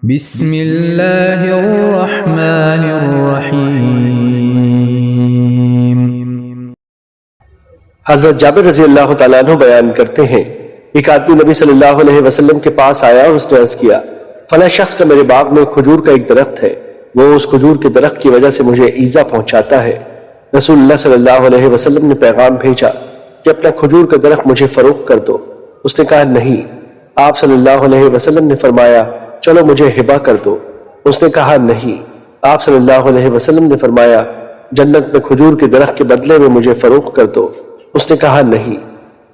بسم اللہ الرحمن الرحیم۔ حضرت جابر رضی اللہ تعالیٰ عنہ بیان کرتے ہیں، ایک آدمی نبی صلی اللہ علیہ وسلم کے پاس آیا اور اس نے عرض کیا، فلاں شخص کا میرے باغ میں کھجور کا ایک درخت ہے، وہ اس کھجور کے درخت کی وجہ سے مجھے ایذا پہنچاتا ہے۔ رسول اللہ صلی اللہ علیہ وسلم نے پیغام بھیجا کہ اپنا کھجور کا درخت مجھے فروخت کر دو۔ اس نے کہا نہیں۔ آپ صلی اللہ علیہ وسلم نے فرمایا چلو مجھے ہبہ کر دو۔ اس نے کہا نہیں۔ آپ صلی اللہ علیہ وسلم نے فرمایا جنت میں کھجور کے درخت کے بدلے میں مجھے فروخت کر دو۔ اس نے کہا نہیں۔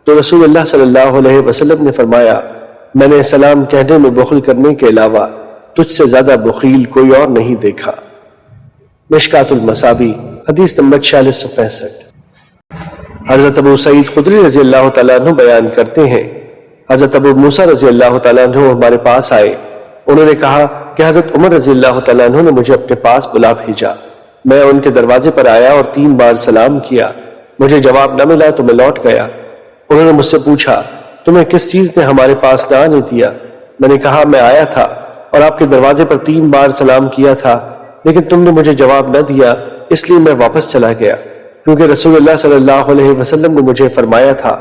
تو رسول اللہ صلی اللہ علیہ وسلم نے فرمایا میں نے سلام کہنے میں بخل کرنے کے علاوہ تجھ سے زیادہ بخیل کوئی اور نہیں دیکھا۔ مشکات المصابیح حدیث نمبر 4665۔ حضرت ابو سعید خدری رضی اللہ تعالیٰ عنہ بیان کرتے ہیں، حضرت ابو موسیٰ رضی اللہ تعالیٰ عنہ ہمارے پاس آئے۔ انہوں نے کہا کہ حضرت عمر رضی اللہ تعالیٰ عنہ نے مجھے اپنے پاس بلا بھیجا۔ میں ان کے دروازے پر آیا اور 3 بار سلام کیا۔ مجھے جواب نہ ملا تو میں لوٹ گیا۔ انہوں نے مجھ سے پوچھا تمہیں کس چیز نے ہمارے پاس نہ آنے دیا؟ میں نے کہا میں آیا تھا اور آپ کے دروازے پر 3 بار سلام کیا تھا، لیکن تم نے مجھے جواب نہ دیا، اس لیے میں واپس چلا گیا، کیونکہ رسول اللہ صلی اللہ علیہ وسلم نے مجھے فرمایا تھا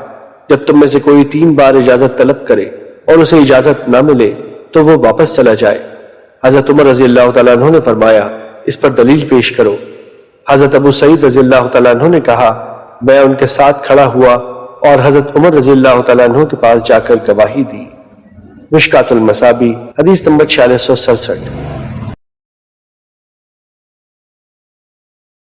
جب تم میں سے کوئی 3 بار اجازت طلب کرے اور اسے اجازت نہ ملے تو وہ واپس چلا جائے۔ حضرت عمر رضی اللہ تعالیٰ عنہ نے فرمایا اس پر دلیل پیش کرو۔ حضرت ابو سعید رضی اللہ تعالیٰ عنہ نے کہا میں ان کے ساتھ کھڑا ہوا اور حضرت عمر رضی اللہ تعالیٰ عنہ کے پاس جا کر گواہی دی۔ مشکات المصابیح حدیث نمبر 4667۔